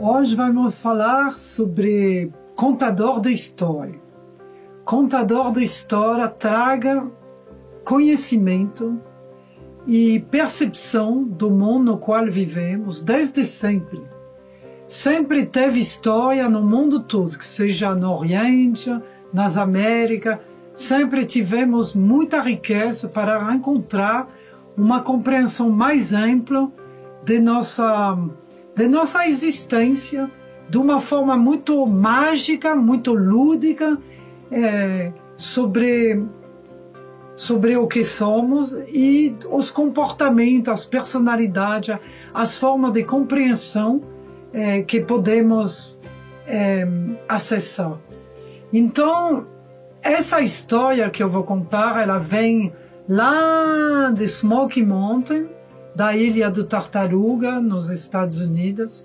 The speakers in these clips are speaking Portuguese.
Hoje vamos falar sobre contador de história. Contador de história traga conhecimento e percepção do mundo no qual vivemos desde sempre. Sempre teve história no mundo todo, que seja no Oriente, nas Américas. Sempre tivemos muita riqueza para encontrar uma compreensão mais ampla de nossa existência, de uma forma muito mágica, muito lúdica, sobre o que somos e os comportamentos, as personalidades, as formas de compreensão que podemos acessar. Então, essa história que eu vou contar, ela vem lá de Smoky Mountain, da Ilha do Tartaruga, nos Estados Unidos,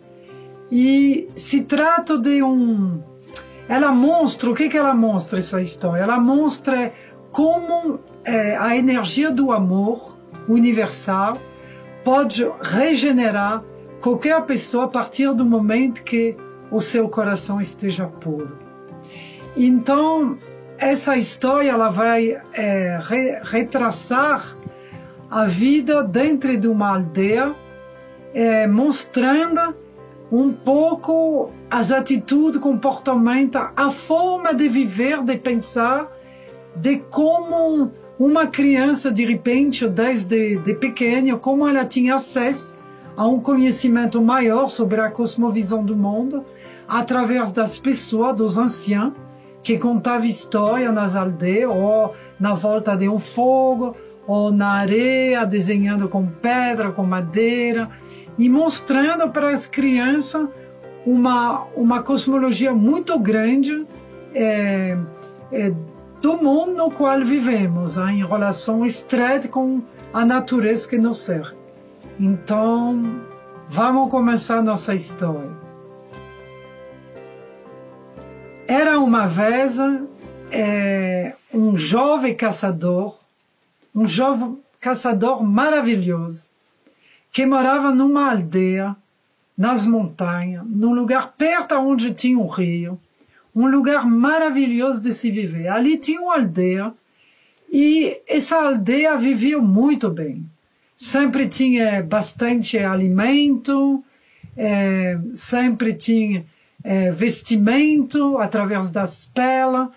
e se trata de ela mostra, o que ela mostra, essa história? Ela mostra como a energia do amor universal pode regenerar qualquer pessoa a partir do momento que o seu coração esteja puro. Então, essa história ela vai retraçar a vida dentro de uma aldeia, mostrando um pouco as atitudes, comportamentos, a forma de viver, de pensar, de como uma criança, de repente, desde pequena, como ela tinha acesso a um conhecimento maior sobre a cosmovisão do mundo, através das pessoas, dos anciãos, que contavam história nas aldeias, ou na volta de um fogo, ou na areia, desenhando com pedra, com madeira, e mostrando para as crianças uma cosmologia muito grande do mundo no qual vivemos, em relação estreita com a natureza que nos cerca. Então, vamos começar nossa história. Era uma vez um jovem caçador maravilhoso, que morava numa aldeia, nas montanhas, num lugar perto onde tinha um rio, um lugar maravilhoso de se viver. Ali tinha uma aldeia, e essa aldeia vivia muito bem. Sempre tinha bastante alimento, sempre tinha vestimento através das peles,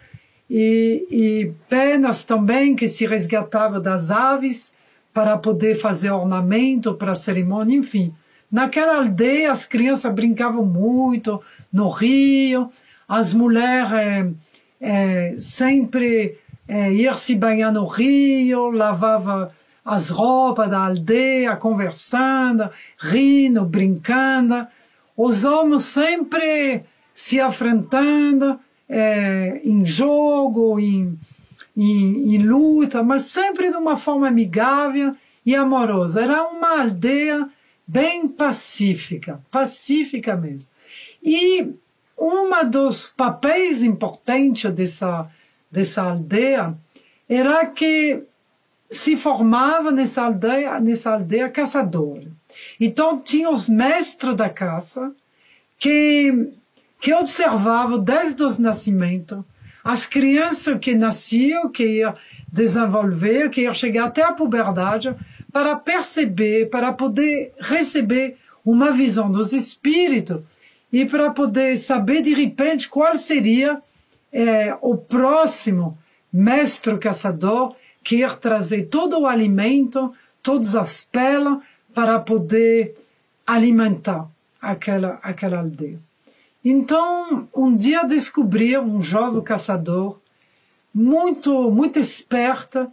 e penas também que se resgatava das aves para poder fazer ornamento para a cerimônia, enfim. Naquela aldeia as crianças brincavam muito no rio, as mulheres sempre iam se banhar no rio, lavavam as roupas da aldeia, conversando, rindo, brincando. Os homens sempre se enfrentando em jogo, em luta, mas sempre de uma forma amigável e amorosa. Era uma aldeia bem pacífica mesmo. E um dos papéis importantes dessa aldeia era que se formava nessa aldeia caçadores. Então tinha os mestres da caça que observavam desde o nascimento as crianças que nasciam, que iam desenvolver, que iam chegar até a puberdade, para perceber, para poder receber uma visão dos espíritos e para poder saber de repente qual seria o próximo mestre caçador que ia trazer todo o alimento, todas as peles, para poder alimentar aquela aldeia. Então, um dia descobri um jovem caçador muito, muito esperto,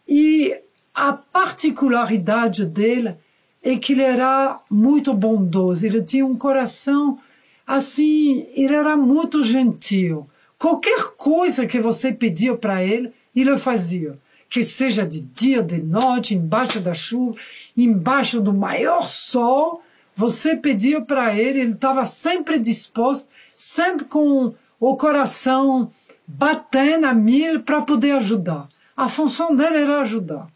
e a particularidade dele é que ele era muito bondoso, ele tinha um coração assim, ele era muito gentil. Qualquer coisa que você pedia para ele, ele fazia. Que seja de dia, de noite, embaixo da chuva, embaixo do maior sol, você pedia para ele, ele estava sempre disposto, sempre com o coração batendo a mil para poder ajudar. A função dele era ajudar.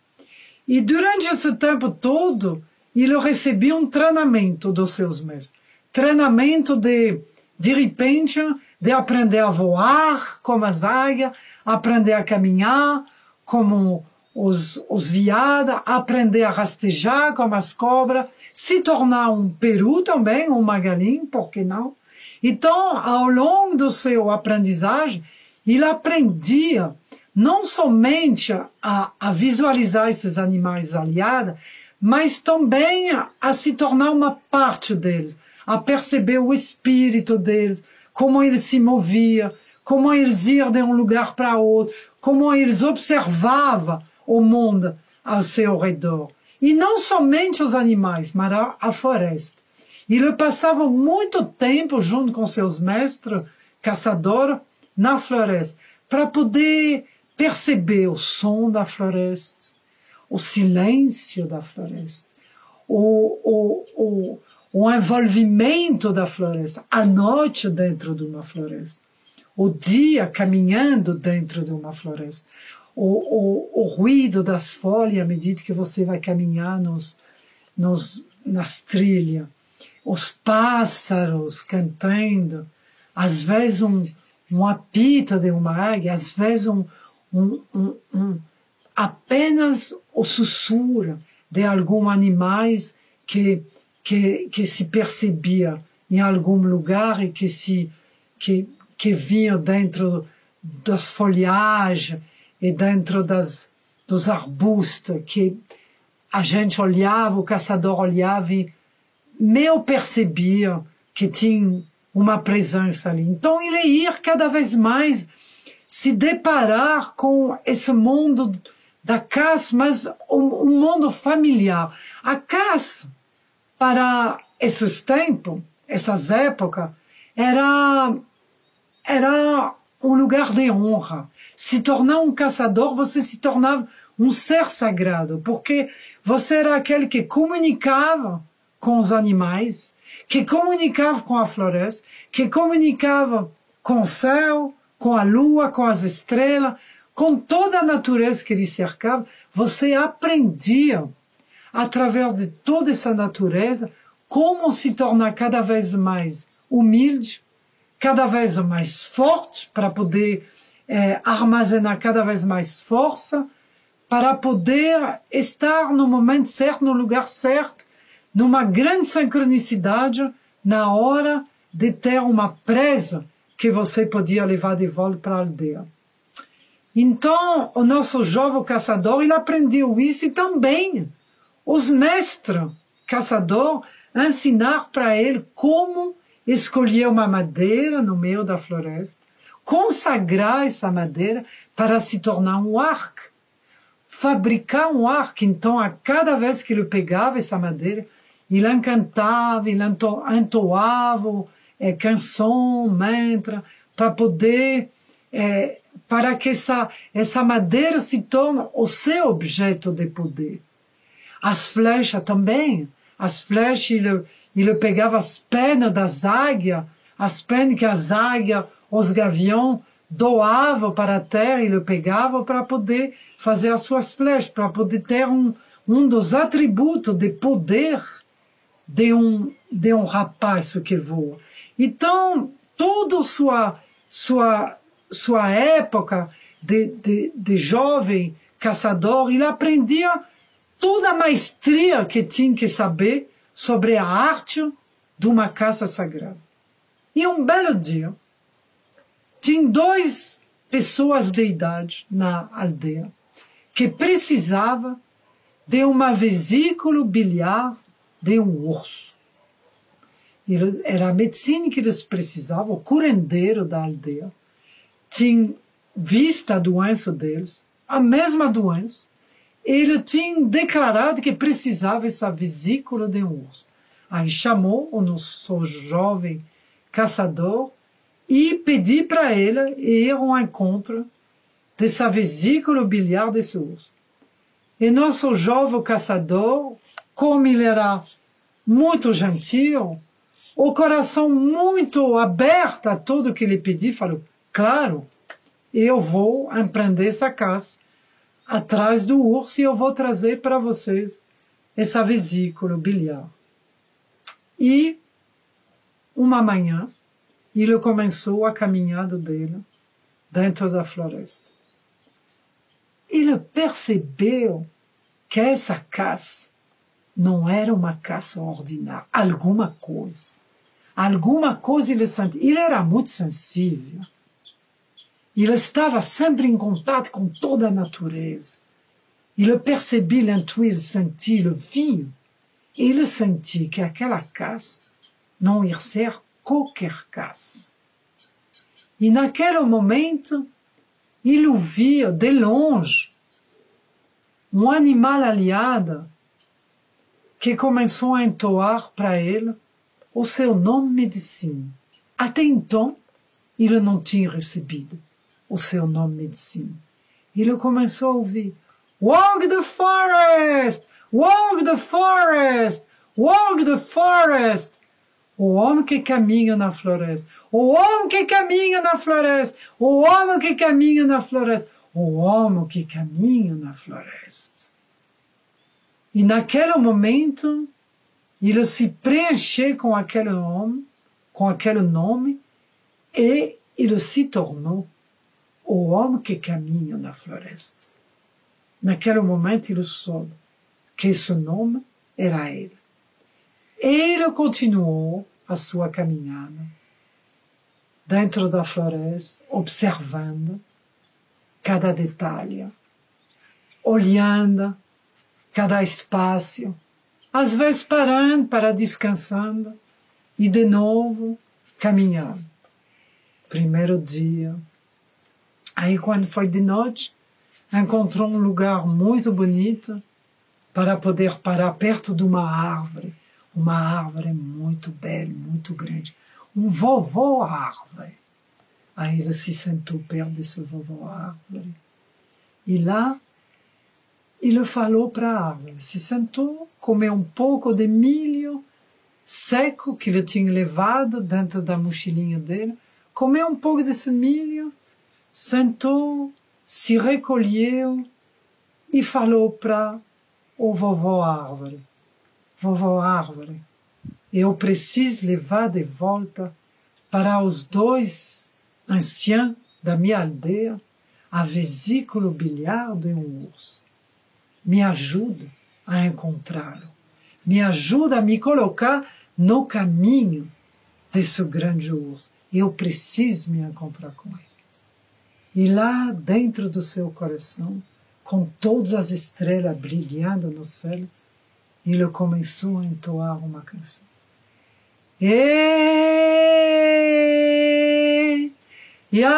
E durante esse tempo todo, ele recebia um treinamento dos seus mestres. treinamento de repente, de aprender a voar como as águias, aprender a caminhar como os veados, aprender a rastejar como as cobras, se tornar um peru também, uma galinha, por que não? Então, ao longo do seu aprendizagem, ele aprendia não somente a visualizar esses animais aliados, mas também a se tornar uma parte deles, a perceber o espírito deles, como eles se moviam, como eles iam de um lugar para outro, como eles observavam o mundo ao seu redor. E não somente os animais, mas a floresta. Ele passava muito tempo junto com seus mestres caçadores na floresta, para poder perceber o som da floresta, o silêncio da floresta, o envolvimento da floresta, a noite dentro de uma floresta, o dia caminhando dentro de uma floresta, o ruído das folhas à medida que você vai caminhar nas trilhas, os pássaros cantando, às vezes um apito de uma águia, às vezes apenas o sussurro de alguns animais que se percebia em algum lugar e que vinham dentro das folhagens e dentro dos arbustos, que a gente olhava, o caçador olhava e meio percebia que tinha uma presença ali. Então ele ia cada vez mais se deparar com esse mundo da caça, mas um mundo familiar. A caça, para esses tempos, essas épocas, era um lugar de honra. Se tornar um caçador, você se tornava um ser sagrado, porque você era aquele que comunicava com os animais, que comunicava com a floresta, que comunicava com o céu, com a lua, com as estrelas, com toda a natureza que lhe cercava. Você aprendia, através de toda essa natureza, como se tornar cada vez mais humilde, cada vez mais forte, para poder armazenar cada vez mais força, para poder estar no momento certo, no lugar certo, numa grande sincronicidade na hora de ter uma presa que você podia levar de volta para a aldeia. Então, o nosso jovem caçador, ele aprendeu isso e também os mestres caçadores ensinar para ele como escolher uma madeira no meio da floresta, consagrar essa madeira para se tornar um arco, fabricar um arco. Então, a cada vez que ele pegava essa madeira, ele encantava, ele entoava canção, mantra, para poder, para que essa madeira se torne o seu objeto de poder. As flechas também, as flechas, ele pegava as penas das águias, as penas que as águias, os gaviões, doavam para a terra, ele pegava para poder fazer as suas flechas, para poder ter um dos atributos de poder de um rapaz que voa. Então, toda sua época de jovem caçador, ele aprendia toda a maestria que tinha que saber sobre a arte de uma caça sagrada. E um belo dia, tinha 2 pessoas de idade na aldeia que precisavam de uma vesícula biliar de um urso. Era a medicina que eles precisavam, o curandeiro da aldeia tinha visto a doença deles, a mesma doença. Ele tinha declarado que precisava essa vesícula de um urso. Aí chamou o nosso jovem caçador e pediu para ele ir ao encontro dessa vesícula biliar desse urso. E nosso jovem caçador, como ele era muito gentil, o coração muito aberto a tudo que ele pediu, falou, claro, eu vou empreender essa caça atrás do urso e eu vou trazer para vocês essa vesícula biliar. E uma manhã, ele começou a caminhada dele dentro da floresta. Ele percebeu que essa casa não era uma casa ordinária, alguma coisa ele sentia. Ele era muito sensível. Ele estava sempre em contato com toda a natureza. Ele percebia, ele intuía, ele sentia, ele via. Ele sentia que aquela casa não ia ser qualquer casa. E naquele momento, ele ouvia de longe um animal aliado que começou a entoar para ele o seu nome medicina. Até então, ele não tinha recebido o seu nome medicina. Ele começou a ouvir: Walk the forest! Walk the forest! Walk the forest! O homem que caminha na floresta. O homem que caminha na floresta. O homem que caminha na floresta. O homem que caminha na floresta. E naquele momento, ele se preencheu com aquele homem, com aquele nome, e ele se tornou o homem que caminha na floresta. Naquele momento, ele soube que esse nome era ele. Ele continuou a sua caminhada dentro da floresta, observando cada detalhe, olhando cada espaço, às vezes parando para descansando e de novo caminhando. Primeiro dia, aí quando foi de noite, encontrou um lugar muito bonito para poder parar perto de uma árvore muito bela, muito grande, um vovô árvore. Aí ele se sentou perto desse vovô árvore e lá ele falou para a árvore, se sentou, comeu um pouco de milho seco que ele tinha levado dentro da mochilinha dele, comeu um pouco desse milho, sentou, se recolheu e falou para o vovô árvore: Vovô árvore, eu preciso levar de volta para os dois anciãos da minha aldeia a vesícula biliar de um urso. Me ajuda a encontrá-lo. Me ajuda a me colocar no caminho desse grande urso. Eu preciso me encontrar com ele. E lá dentro do seu coração, com todas as estrelas brilhando no céu, ele começou a entoar uma canção. E ya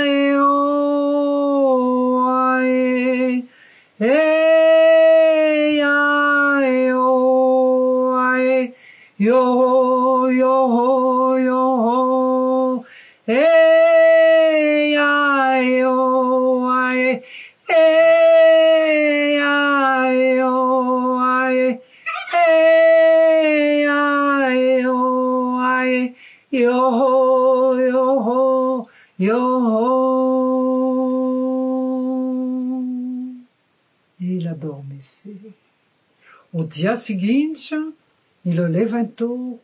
eu ai e ya eu ai yo yo yo e ya eu ai e ya eu ai e ya eu ai yo yo. Ele adormeceu. O dia seguinte, ele levantou,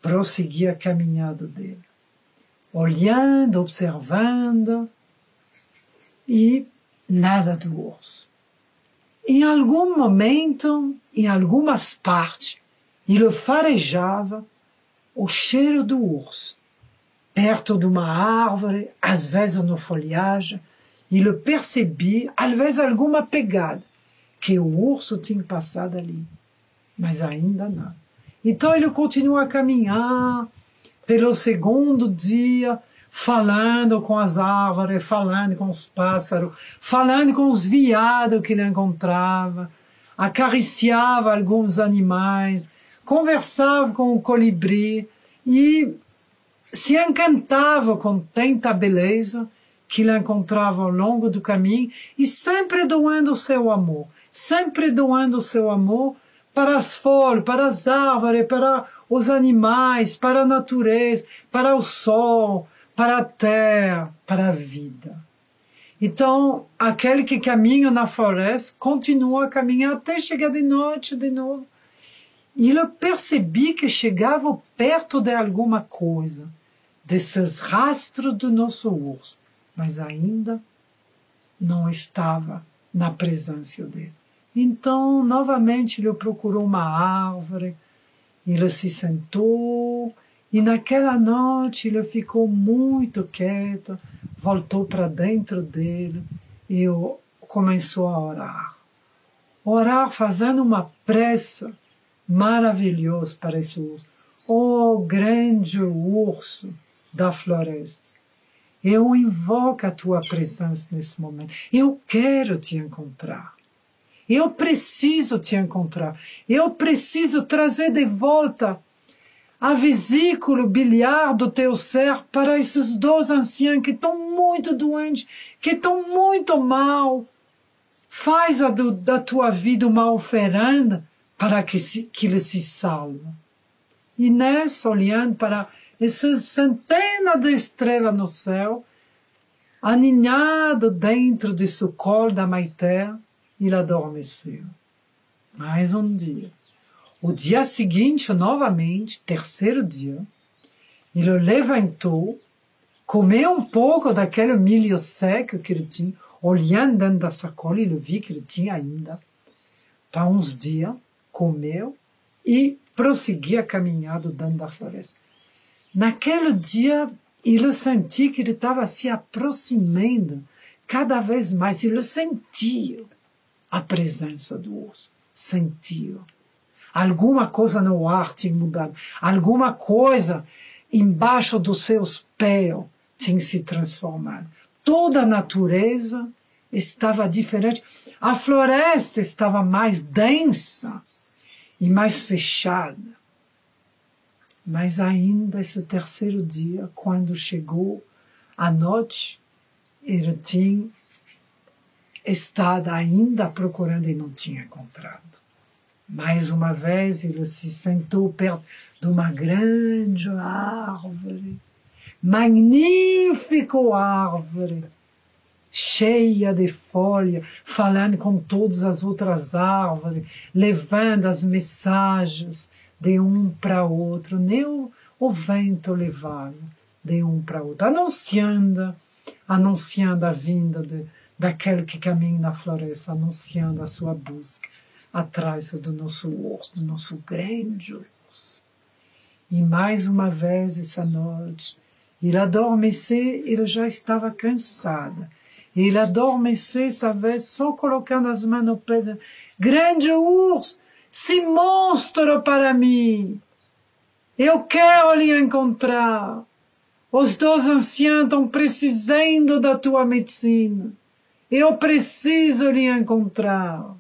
prosseguiu a caminhada dele, olhando, observando, e nada do urso. Em algum momento, em algumas partes, ele farejava o cheiro do urso. Perto de uma árvore, às vezes no folhagem, ele percebia, às vezes, alguma pegada, que o urso tinha passado ali, mas ainda não. Então ele continua a caminhar pelo segundo dia, falando com as árvores, falando com os pássaros, falando com os veados que ele encontrava, acariciava alguns animais, conversava com o colibri e se encantava com tanta beleza que ele encontrava ao longo do caminho e sempre doando o seu amor, para as folhas, para as árvores, para os animais, para a natureza, para o sol, para a terra, para a vida. Então, aquele que caminha na floresta continua a caminhar até chegar de noite de novo ele percebeu que chegava perto de alguma coisa, desses rastros do nosso urso, mas ainda não estava na presença dele. Então, novamente, ele procurou uma árvore, ele se sentou, e naquela noite ele ficou muito quieto, voltou para dentro dele e começou a orar. Orar fazendo uma prece maravilhosa para esse urso. Oh, grande urso da floresta, eu invoco a tua presença nesse momento. Eu quero te encontrar. Eu preciso te encontrar. Eu preciso trazer de volta a vesícula biliar do teu ser para esses dois anciãos que estão muito doentes, que estão muito mal. Faz da tua vida uma oferenda para que eles se salvem. E nessa, olhando para essas centenas de estrelas no céu, aninhado dentro de seu colo da mãe terra, ele adormeceu. Mais um dia. O dia seguinte, novamente, terceiro dia, ele levantou, comeu um pouco daquele milho seco que ele tinha, olhando dentro da sacola, ele viu que ele tinha ainda. Para uns dias, comeu e prosseguia a caminhada dentro da floresta. Naquele dia, ele sentiu que ele estava se aproximando cada vez mais. Ele sentiu a presença do urso. Sentiu. Alguma coisa no ar tinha mudado. Alguma coisa embaixo dos seus pés tinha se transformado. Toda a natureza estava diferente. A floresta estava mais densa e mais fechada. Mas ainda esse terceiro dia, quando chegou a noite, ele tinha estado ainda procurando e não tinha encontrado. Mais uma vez ele se sentou perto de uma grande árvore, magnífica árvore, cheia de folha, falando com todas as outras árvores, levando as mensagens de um para outro, nem o vento levava de um para outro, anunciando a vinda daquele que caminha na floresta, anunciando a sua busca atrás do nosso urso, do nosso grande urso. E mais uma vez essa noite, ele adormeceu, ele já estava cansado. Ele adormeceu essa vez só colocando as mãos no peito. Grande urso, se mostra para mim. Eu quero lhe encontrar. Os dois anciãos estão precisando da tua medicina. Eu preciso lhe encontrar.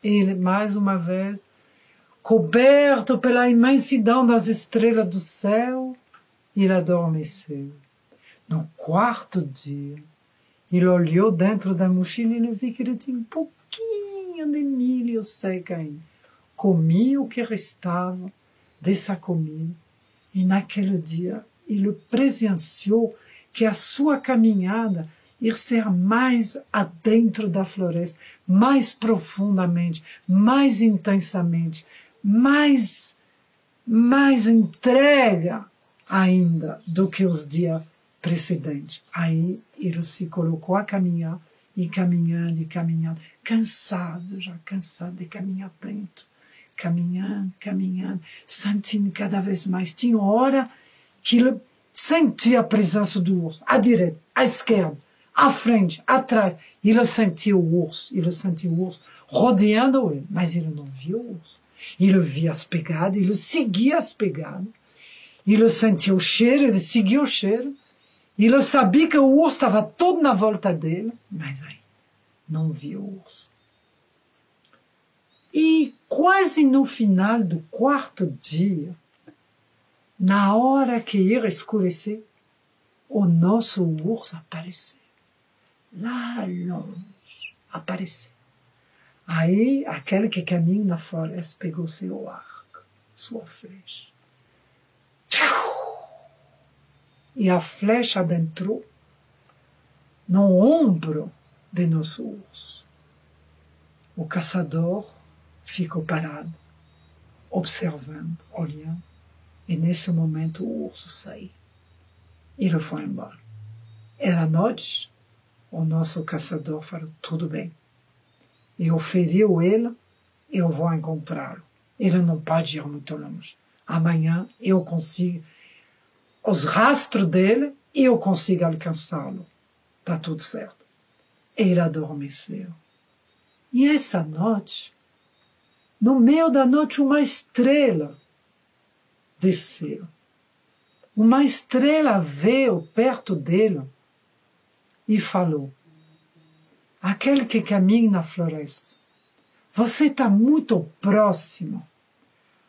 Ele, mais uma vez, coberto pela imensidão das estrelas do céu, ele adormeceu. No quarto dia, ele olhou dentro da mochila e ele viu que ele tinha um pouquinho de milho seco ainda. Comia o que restava dessa comida. E naquele dia, ele presenciou que a sua caminhada ia ser mais adentro da floresta, mais profundamente, mais intensamente, mais entrega ainda do que os dias precedentes. Aí ele se colocou a caminhar, e caminhando, cansado de caminhar tanto, caminhando, sentindo cada vez mais. Tinha hora que ele sentia a presença do urso, à direita, à esquerda, à frente, atrás. Ele sentia o urso rodeando ele, mas ele não via o urso. Ele via as pegadas, ele seguia as pegadas. Ele sentia o cheiro, ele seguia o cheiro. Ele sabia que o urso estava todo na volta dele, mas aí não via o urso. E quase no final do quarto dia, na hora que ia escurecer, o nosso urso apareceu. Lá longe, apareceu. Aí, aquele que caminha na floresta pegou seu arco, sua flecha. E a flecha adentrou no ombro de nosso urso. O caçador ficou parado. observando, olhando. E nesse momento o urso saiu. Ele foi embora. Era noite, o nosso caçador falou, tudo bem. Eu feriu ele, eu vou encontrá-lo. Ele não pode ir muito longe. Amanhã eu consigo os rastros dele e eu consigo alcançá-lo. Está tudo certo. Ele adormeceu. E essa noite, no meio da noite, uma estrela desceu. Uma estrela veio perto dele e falou, aquele que caminha na floresta, você está muito próximo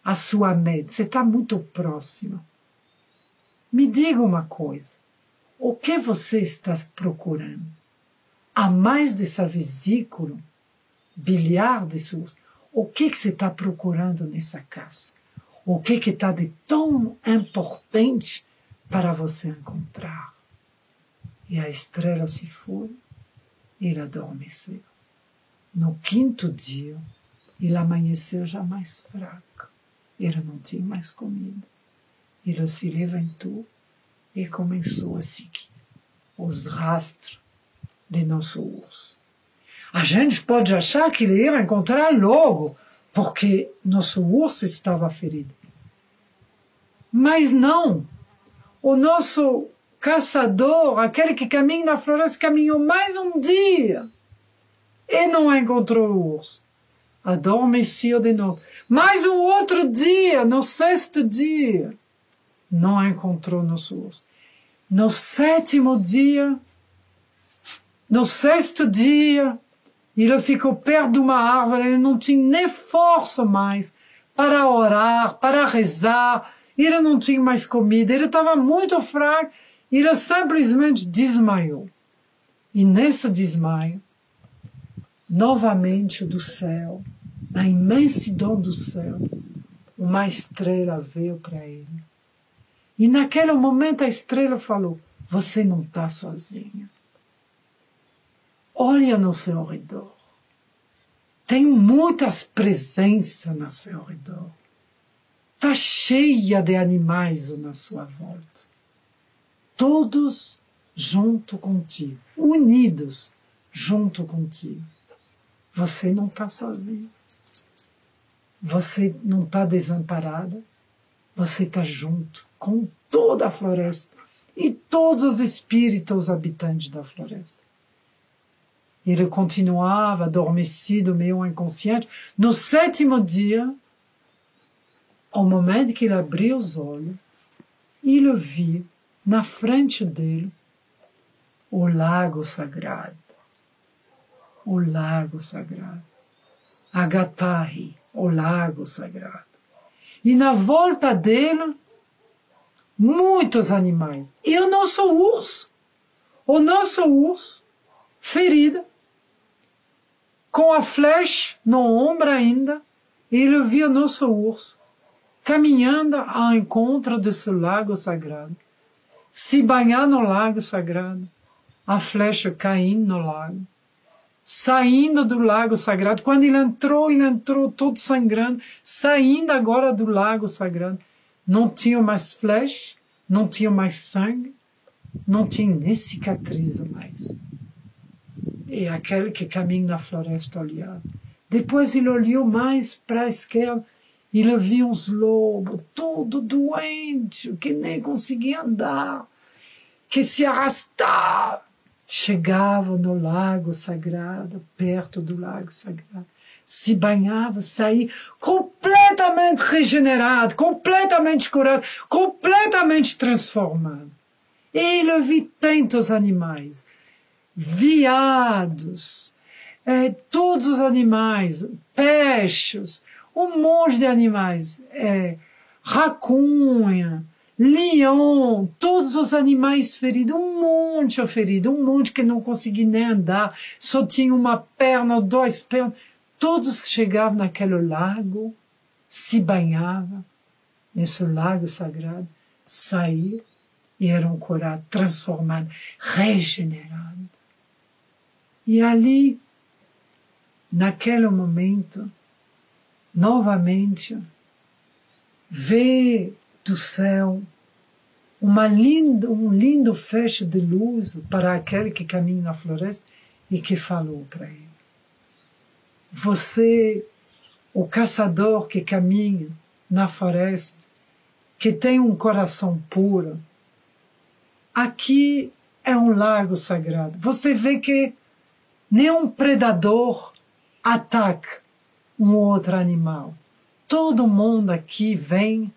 à sua meta, você está muito próximo. Me diga uma coisa, o que você está procurando? A mais dessa vesícula biliar desse urso, o que você está procurando nessa casa? O que está de tão importante para você encontrar? E a estrela se foi, ele adormeceu. No quinto dia, ele amanheceu já mais fraco. Ele não tinha mais comida. Ele se levantou e começou a seguir os rastros de nosso urso. A gente pode achar que ele ia encontrar logo, porque nosso urso estava ferido. Mas não. O nosso caçador, aquele que caminha na floresta, caminhou mais um dia e não encontrou o urso. Adormeceu de novo. Mais um outro dia, no sexto dia, não encontrou nosso urso. No sétimo dia, no sexto dia, ele ficou perto de uma árvore, ele não tinha nem força mais para orar, para rezar, ele não tinha mais comida, ele estava muito fraco, ele simplesmente desmaiou. E nesse desmaio, novamente do céu, na imensidão do céu, uma estrela veio para ele. E naquele momento a estrela falou, você não está sozinha. Olha no seu redor. Tem muitas presenças no seu redor. Está cheia de animais na sua volta. Todos junto contigo, unidos junto contigo. Você não está sozinho. Você não está desamparada. Você está junto com toda a floresta e todos os espíritos habitantes da floresta. Ele continuava adormecido, meio inconsciente. No sétimo dia, ao momento que ele abriu os olhos, ele viu na frente dele o lago sagrado. O lago sagrado. Agatari, o lago sagrado. E na volta dele, muitos animais. E o nosso urso, ferido, com a flecha no ombro ainda, ele viu o nosso urso caminhando ao encontro desse lago sagrado, se banhar no lago sagrado, a flecha caindo no lago, saindo do lago sagrado. Quando ele entrou todo sangrando, saindo agora do lago sagrado. Não tinha mais flecha, não tinha mais sangue, não tinha nem cicatriz mais. E aquele que caminha na floresta olhava. Depois ele olhou mais para a esquerda e ele viu uns lobos, todo doente, que nem conseguia andar, que se arrastava. Chegava no lago sagrado, perto do lago sagrado, se banhava, saía completamente regenerado, completamente curado, completamente transformado. E ele viu tantos animais, veados, todos os animais, peixes, um monte de animais, racunha, leão, todos os animais feridos, um monte que não conseguia nem andar, só tinha uma perna, duas pernas, todos chegavam naquele lago, se banhavam nesse lago sagrado, saíam e eram curados, transformados, regenerados. E ali, naquele momento, novamente, vê do céu um lindo feixe de luz para aquele que caminha na floresta e que falou para ele: você, o caçador que caminha na floresta, que tem um coração puro, aqui é um lago sagrado. Você vê que nenhum predador ataca um outro animal. Todo mundo aqui vem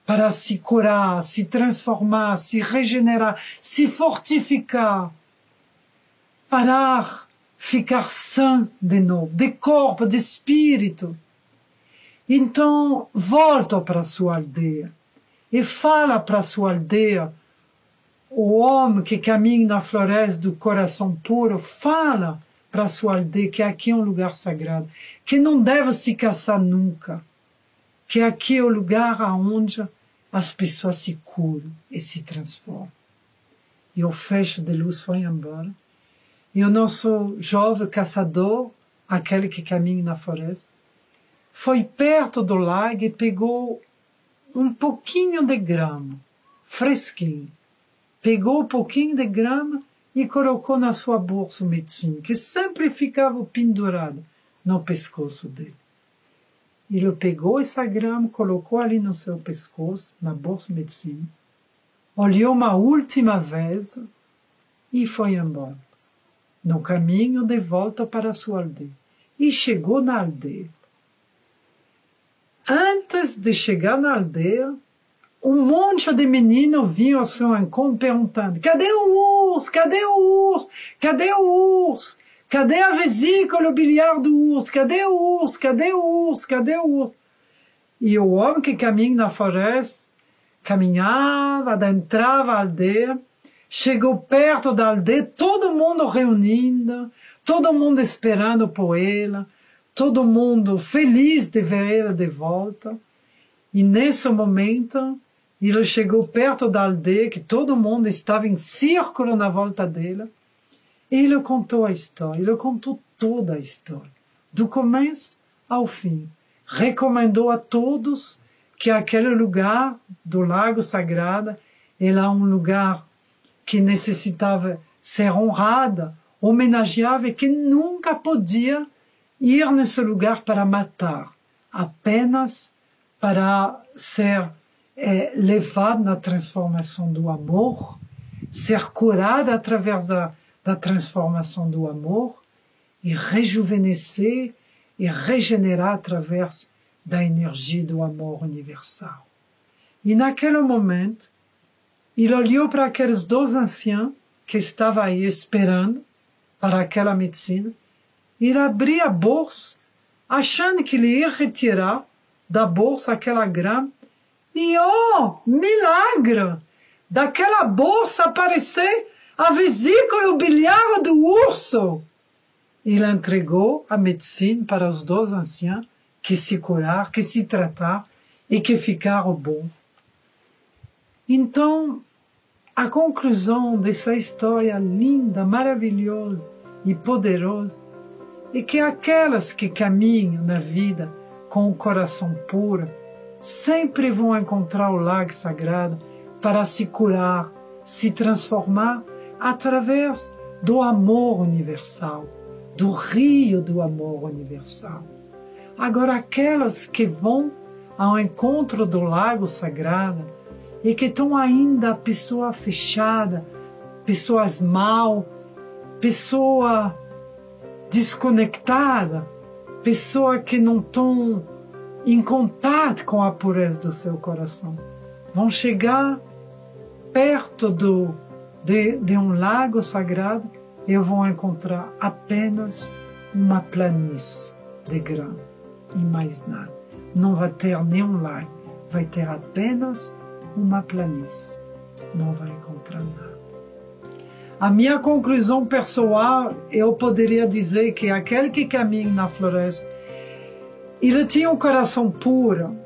para se curar, se transformar, se regenerar, se fortificar, para ficar sã de novo, de corpo, de espírito. Então, volta para a sua aldeia e fala para a sua aldeia, o homem que caminha na floresta do coração puro, fala para a sua aldeia que aqui é um lugar sagrado, que não deve se caçar nunca, que aqui é o lugar onde as pessoas se curam e se transformam. E o feixe de luz foi embora. E o nosso jovem caçador, aquele que caminha na floresta, foi perto do lago e pegou um pouquinho de grama, fresquinho. Pegou um pouquinho de grama e colocou na sua bolsa medicina, que sempre ficava pendurada no pescoço dele. Ele pegou essa grama, colocou ali no seu pescoço, na bolsa medicina, olhou uma última vez e foi embora, no caminho de volta para a sua aldeia. E chegou na aldeia. Antes de chegar na aldeia, um monte de meninos vinham ao seu encontro perguntando: cadê o urso? Cadê o urso? Cadê o urso? Cadê a vesícula biliar do urso? Cadê o urso? Cadê o urso? Cadê o urso? E o homem que caminha na floresta, caminhava, adentrava a aldeia, chegou perto da aldeia, todo mundo reunindo, todo mundo esperando por ela, todo mundo feliz de ver ela de volta. E nesse momento, ele chegou perto da aldeia, que todo mundo estava em círculo na volta dela, e ele contou a história, ele contou toda a história, do começo ao fim. Recomendou a todos que aquele lugar do Lago Sagrado era um lugar que necessitava ser honrado, homenageado, e que nunca podia ir nesse lugar para matar, apenas para ser levado na transformação do amor, ser curado através da transformação do amor e rejuvenescer e regenerar através da energia do amor universal. E naquele momento, ele olhou para aqueles dois anciãos que estavam aí esperando para aquela medicina. Ele abriu a bolsa, achando que ele ia retirar da bolsa aquela grama. E, oh, milagre! Daquela bolsa apareceu a vesícula biliar do urso. Ele entregou a medicina para os dois anciãos que se curaram, que se trataram e que ficaram bons. Então, a conclusão dessa história linda, maravilhosa e poderosa é que aquelas que caminham na vida com o coração puro sempre vão encontrar o lago sagrado para se curar, se transformar através do amor universal, do rio do amor universal. Agora, aquelas que vão ao encontro do lago sagrado e que estão ainda pessoa fechada, pessoas mal, pessoa desconectada, pessoa que não estão em contato com a pureza do seu coração, vão chegar perto de um lago sagrado e vão encontrar apenas uma planície de grama e mais nada. Não vai ter nenhum lago, vai ter apenas uma planície. Não vai encontrar nada. A minha conclusão pessoal, eu poderia dizer que aquele que caminha na floresta, ele tinha um coração puro.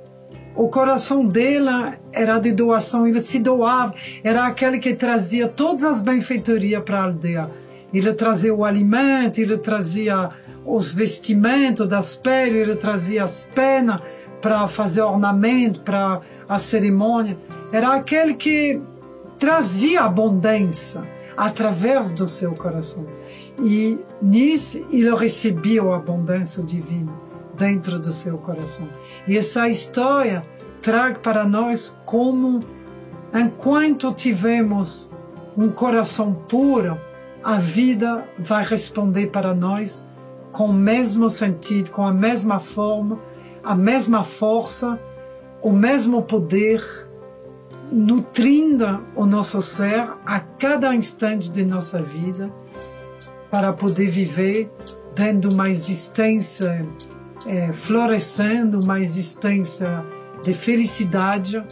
O coração dele era de doação, ele se doava. Era aquele que trazia todas as benfeitorias para a aldeia. Ele trazia o alimento, ele trazia os vestimentos das peles, ele trazia as penas para fazer ornamento, para a cerimônia. Era aquele que trazia abundância através do seu coração. E nisso ele recebia a abundância divina dentro do seu coração. E essa história traz para nós como, enquanto tivemos um coração puro, a vida vai responder para nós com o mesmo sentido, com a mesma forma, a mesma força, o mesmo poder, nutrindo o nosso ser a cada instante de nossa vida, para poder viver dentro de uma existência florescendo, uma existência de felicidade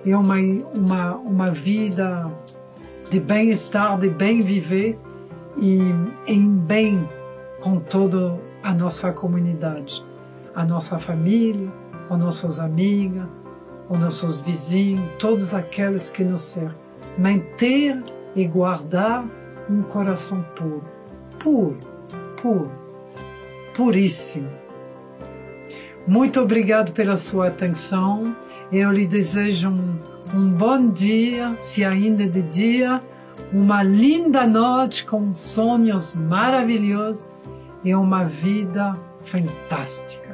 e uma vida de bem-estar, de bem viver e em bem com toda a nossa comunidade, a nossa família, os nossos amigos, os nossos vizinhos, todos aqueles que nos cercam. Manter e guardar um coração puro, puro, puro, puríssimo. Muito obrigado pela sua atenção. Eu lhe desejo um bom dia, se ainda é de dia, uma linda noite com sonhos maravilhosos e uma vida fantástica.